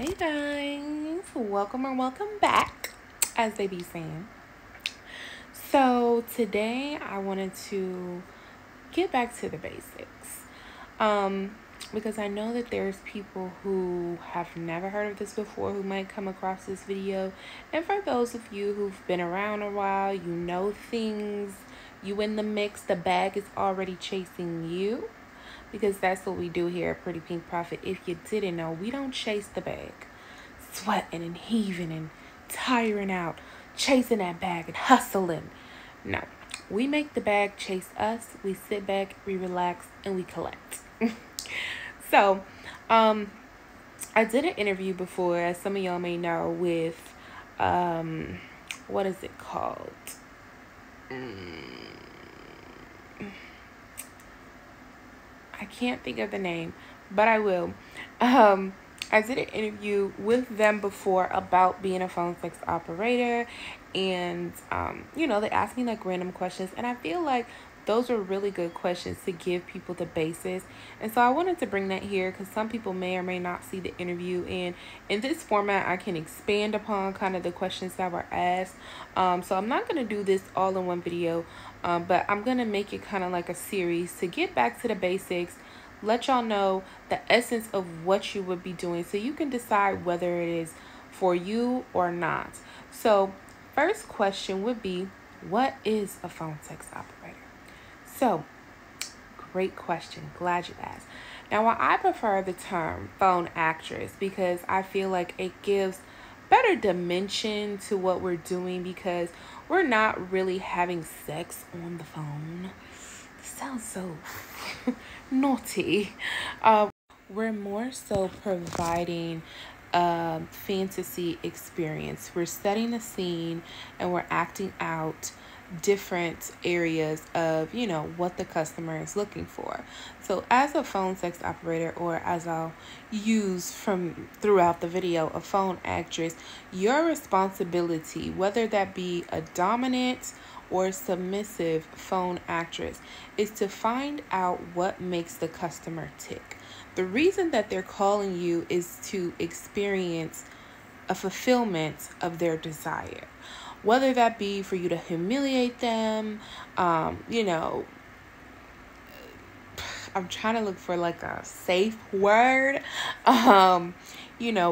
Hey guys, welcome or welcome back, as they be saying. So today I wanted to get back to the basics, because I know that there's people who have never heard of this before who might come across this video, and for those of you who've been around a while, you know things, you in the mix, the bag is already chasing you. Because that's what we do here at Pretty Pink Profit. If you didn't know, we don't chase the bag. Sweating and heaving and tiring out, chasing that bag and hustling. No, we make the bag chase us. We sit back, we relax, and we collect. So, I did an interview before, as some of y'all may know, with, what is it called? I can't think of the name, but I will. I did an interview with them before about being a phone sex operator, and they asked me like random questions, and I feel like those are really good questions to give people the basis. And so I wanted to bring that here because some people may or may not see the interview, and in this format I can expand upon kind of the questions that were asked. So I'm not going to do this all in one video, but I'm going to make it kind of like a series to get back to the basics, let y'all know the essence of what you would be doing so you can decide whether it is for you or not. So first question would be, what is a phone sex operator? So, great question. Glad you asked. Now, while I prefer the term phone actress because I feel like it gives better dimension to what we're doing, because we're not really having sex on the phone. This sounds so naughty. We're more so providing a fantasy experience. We're setting the scene and we're acting out different areas of what the customer is looking for. So as a phone sex operator, or as I'll use from throughout the video, a phone actress, your responsibility, whether that be a dominant or submissive phone actress, is to find out what makes the customer tick. The reason that they're calling you is to experience a fulfillment of their desire. Whether that be for you to humiliate them, I'm trying to look for like a safe word,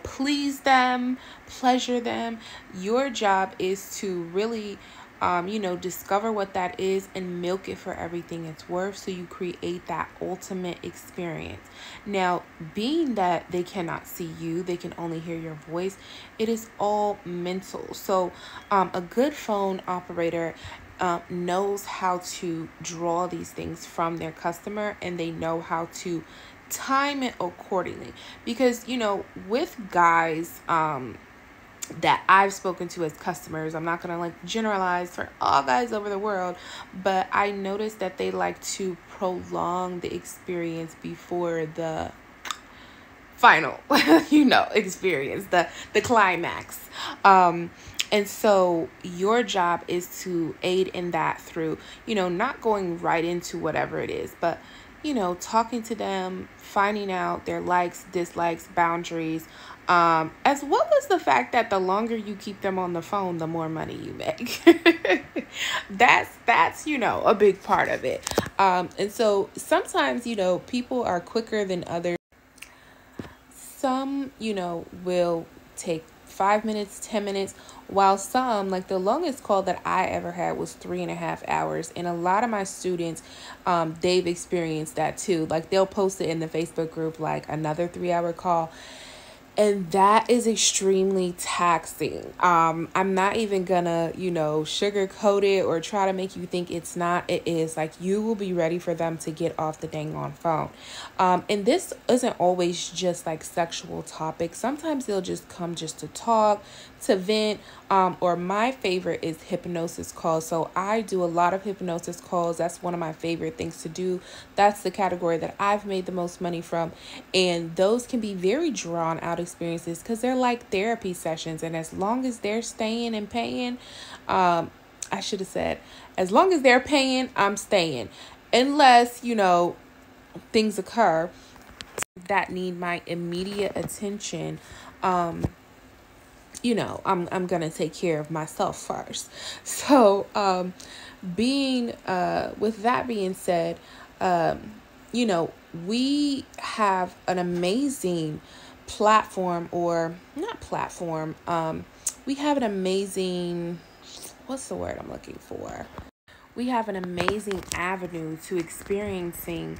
please them, pleasure them. Your job is to really, discover what that is and milk it for everything it's worth, so you create that ultimate experience. Now, being that they cannot see you, they can only hear your voice, it is all mental. So a good phone operator knows how to draw these things from their customer, and they know how to time it accordingly. Because with guys that I've spoken to as customers, I'm not gonna generalize for all guys over the world, but I noticed that they like to prolong the experience before the final experience, the climax. And so your job is to aid in that through not going right into whatever it is, but talking to them, finding out their likes, dislikes, boundaries, as well as the fact that the longer you keep them on the phone, the more money you make. that's a big part of it. And so sometimes people are quicker than others. Some will take 5 minutes, 10 minutes, while some, like the longest call that I ever had was 3.5 hours. And a lot of my students, they've experienced that too. Like they'll post it in the Facebook group, like another 3-hour call. And that is extremely taxing. I'm not even gonna, sugarcoat it or try to make you think it's not. It is. Like, you will be ready for them to get off the dang on phone. And this isn't always just like sexual topics. Sometimes they'll just come just to talk, to vent, or my favorite is hypnosis calls. So I do a lot of hypnosis calls. That's one of my favorite things to do. That's the category that I've made the most money from. And those can be very drawn out experiences because they're like therapy sessions. And as long as they're staying and paying, I should have said, as long as they're paying, I'm staying. Unless, things occur that need my immediate attention, I'm gonna take care of myself first. So being with that being said, you know, we have an amazing platform, or not platform, we have an amazing, what's the word I'm looking for? We have an amazing avenue to experiencing,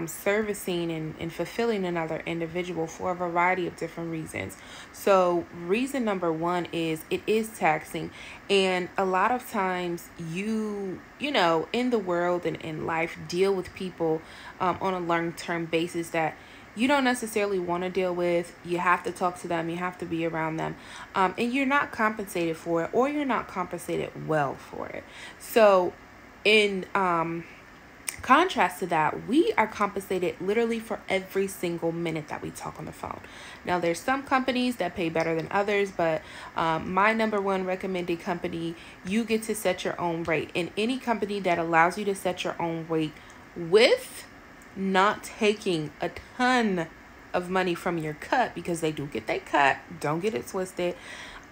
servicing, and fulfilling another individual for a variety of different reasons. So reason number one is it is taxing. And a lot of times in the world and in life, deal with people on a long-term basis that you don't necessarily want to deal with. You have to talk to them. You have to be around them. And you're not compensated for it, or you're not compensated well for it. So in contrast to that, we are compensated literally for every single minute that we talk on the phone. Now, there's some companies that pay better than others, but my number one recommended company, you get to set your own rate. And any company that allows you to set your own rate with not taking a ton of money from your cut, because they do get their cut, don't get it twisted,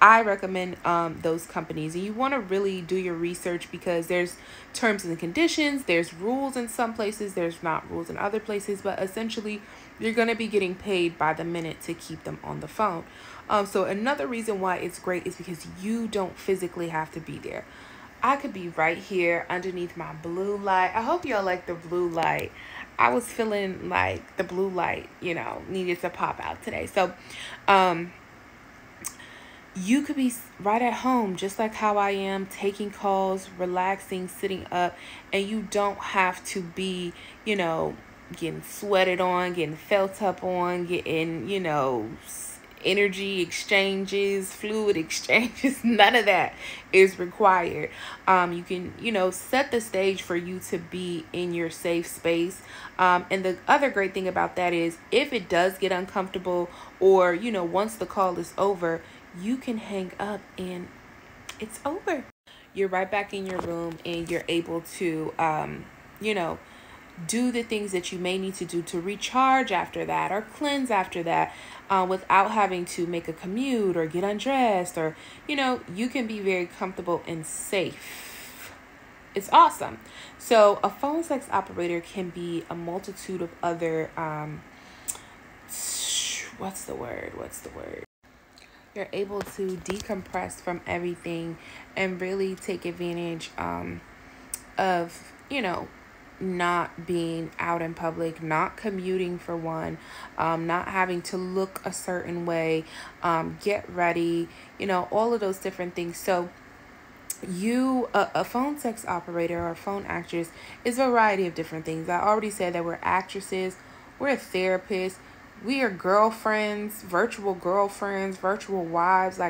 I recommend those companies. And you want to really do your research, because there's terms and conditions, there's rules in some places, there's not rules in other places, but essentially you're going to be getting paid by the minute to keep them on the phone. So another reason why it's great is because you don't physically have to be there. I could be right here underneath my blue light. I hope y'all like the blue light. I was feeling like the blue light, needed to pop out today. So, you could be right at home, just like how I am, taking calls, relaxing, sitting up, and you don't have to be, getting sweated on, getting felt up on, getting, energy exchanges, fluid exchanges. None of that is required. You can, set the stage for you to be in your safe space. And the other great thing about that is, if it does get uncomfortable, or, once the call is over, you can hang up and it's over. You're right back in your room, and you're able to, do the things that you may need to do to recharge after that, or cleanse after that, without having to make a commute or get undressed, or, you can be very comfortable and safe. It's awesome. So a phone sex operator can be a multitude of other, what's the word? You're able to decompress from everything and really take advantage of, not being out in public, not commuting for one, not having to look a certain way, get ready, all of those different things. So a phone sex operator or phone actress is a variety of different things. I already said that we're actresses, we're therapists, we are girlfriends, virtual wives.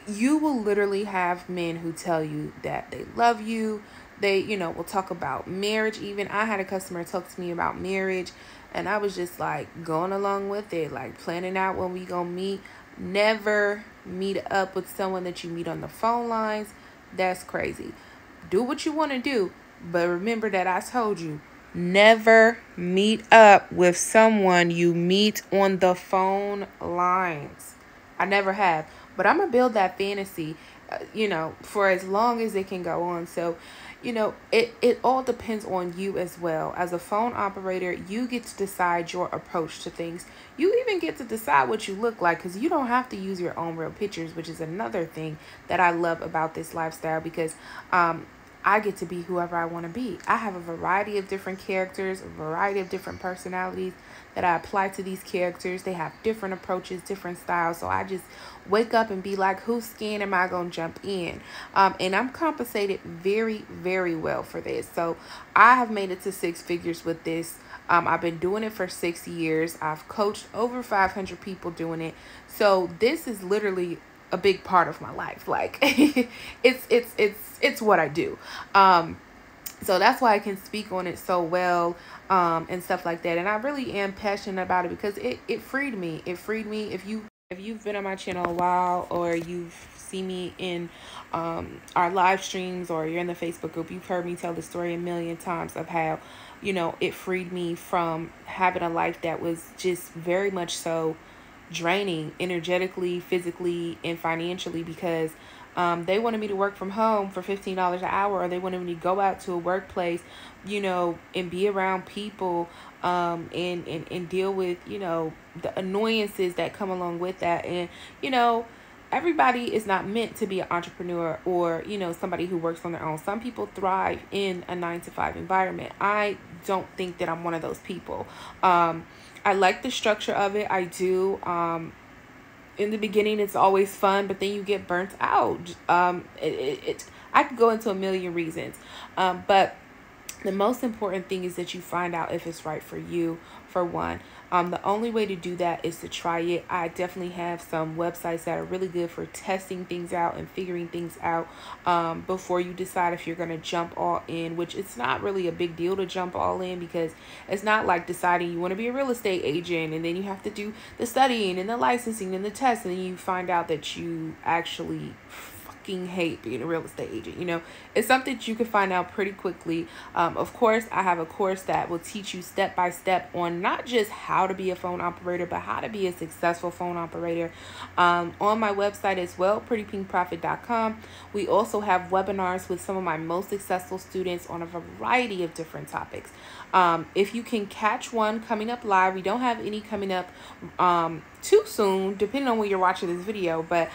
You will literally have men who tell you that they love you. They, will talk about marriage. Even I had a customer talk to me about marriage, and I was just like going along with it, like planning out when we gonna meet. Never meet up with someone that you meet on the phone lines. That's crazy. Do what you want to do, but remember that I told you, never meet up with someone you meet on the phone lines. I never have, but I'm gonna build that fantasy, for as long as it can go on. So, it all depends on you as well. As a phone operator, you get to decide your approach to things. You even get to decide what you look like, because you don't have to use your own real pictures, which is another thing that I love about this lifestyle, because I get to be whoever I want to be. I have a variety of different characters, a variety of different personalities that I apply to these characters. They have different approaches, different styles. So I just wake up and be like, whose skin am I going to jump in? And I'm compensated very, very well for this. So I have made it to 6 figures with this. I've been doing it for 6 years. I've coached over 500 people doing it. So this is literally a big part of my life. Like it's what I do. So that's why I can speak on it so well, and stuff like that. And I really am passionate about it, because it freed me. If you If you've been on my channel a while, or you've seen me in our live streams, or you're in the Facebook group, you've heard me tell the story a million times of how, you know, it freed me from having a life that was just very much so draining energetically, physically, and financially, because they wanted me to work from home for $15 an hour, or they wanted me to go out to a workplace, you know, and be around people, and deal with, you know, the annoyances that come along with that. And, you know, everybody is not meant to be an entrepreneur, or, you know, somebody who works on their own. Some people thrive in a 9-to-5 environment. I don't think that I'm one of those people. I like the structure of it. I do. In the beginning, it's always fun, but then you get burnt out. I could go into a million reasons, but the most important thing is that you find out if it's right for you, for one. The only way to do that is to try it. I definitely have some websites that are really good for testing things out and figuring things out before you decide if you're going to jump all in, which it's not really a big deal to jump all in, because it's not like deciding you want to be a real estate agent and then you have to do the studying and the licensing and the tests, and then you find out that you actually hate being a real estate agent. You know, it's something that you can find out pretty quickly. Of course, I have a course that will teach you step by step on not just how to be a phone operator, but how to be a successful phone operator, on my website as well, prettypinkprofit.com. We also have webinars with some of my most successful students on a variety of different topics. If you can catch one coming up live, we don't have any coming up too soon, depending on when you're watching this video, but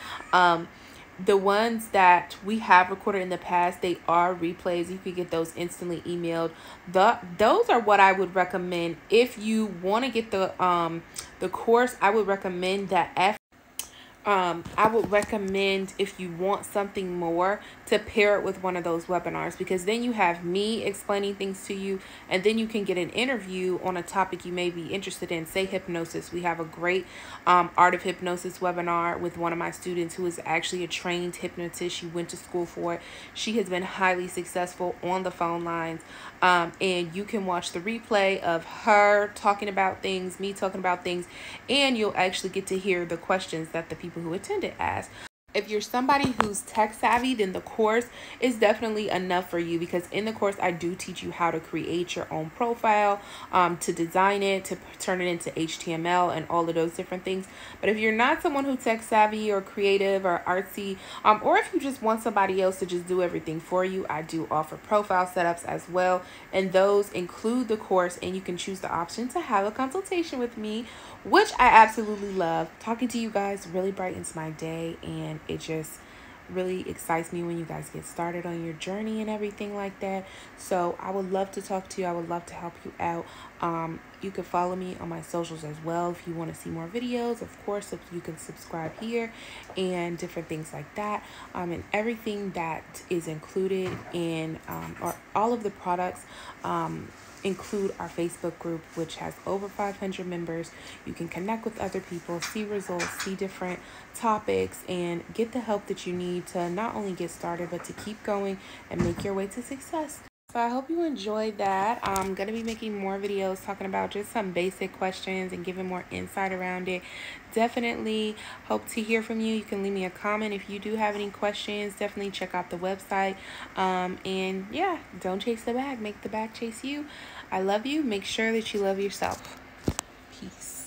the ones that we have recorded in the past, they are replays. You can get those instantly emailed. Those are what I would recommend if you want to get the course. I would recommend that I would recommend, if you want something more, to pair it with one of those webinars, because then you have me explaining things to you, and then you can get an interview on a topic you may be interested in, say hypnosis. We have a great art of hypnosis webinar with one of my students who is actually a trained hypnotist. She went to school for it. She has been highly successful on the phone lines, and you can watch the replay of her talking about things, me talking about things, and you'll actually get to hear the questions that the people who attended asked. If you're somebody who's tech savvy, then the course is definitely enough for you, because in the course I do teach you how to create your own profile, to design it, to turn it into HTML and all of those different things. But if you're not someone who's tech savvy or creative or artsy, or if you just want somebody else to just do everything for you, I do offer profile setups as well, and those include the course, and you can choose the option to have a consultation with me, which I absolutely love. Talking to you guys really brightens my day, and it just really excites me when you guys get started on your journey and everything like that. So I would love to talk to you. I would love to help you out. You can follow me on my socials as well if you want to see more videos. Of course, if you can subscribe here and different things like that. And everything that is included in or all of the products include our Facebook group, which has over 500 members. You can connect with other people, see results, see different topics, and get the help that you need to not only get started, but to keep going and make your way to success. So I hope you enjoyed that. I'm going to be making more videos talking about just some basic questions and giving more insight around it. Definitely hope to hear from you. You can leave me a comment if you do have any questions. Definitely check out the website. And yeah, don't chase the bag. Make the bag chase you. I love you. Make sure that you love yourself. Peace.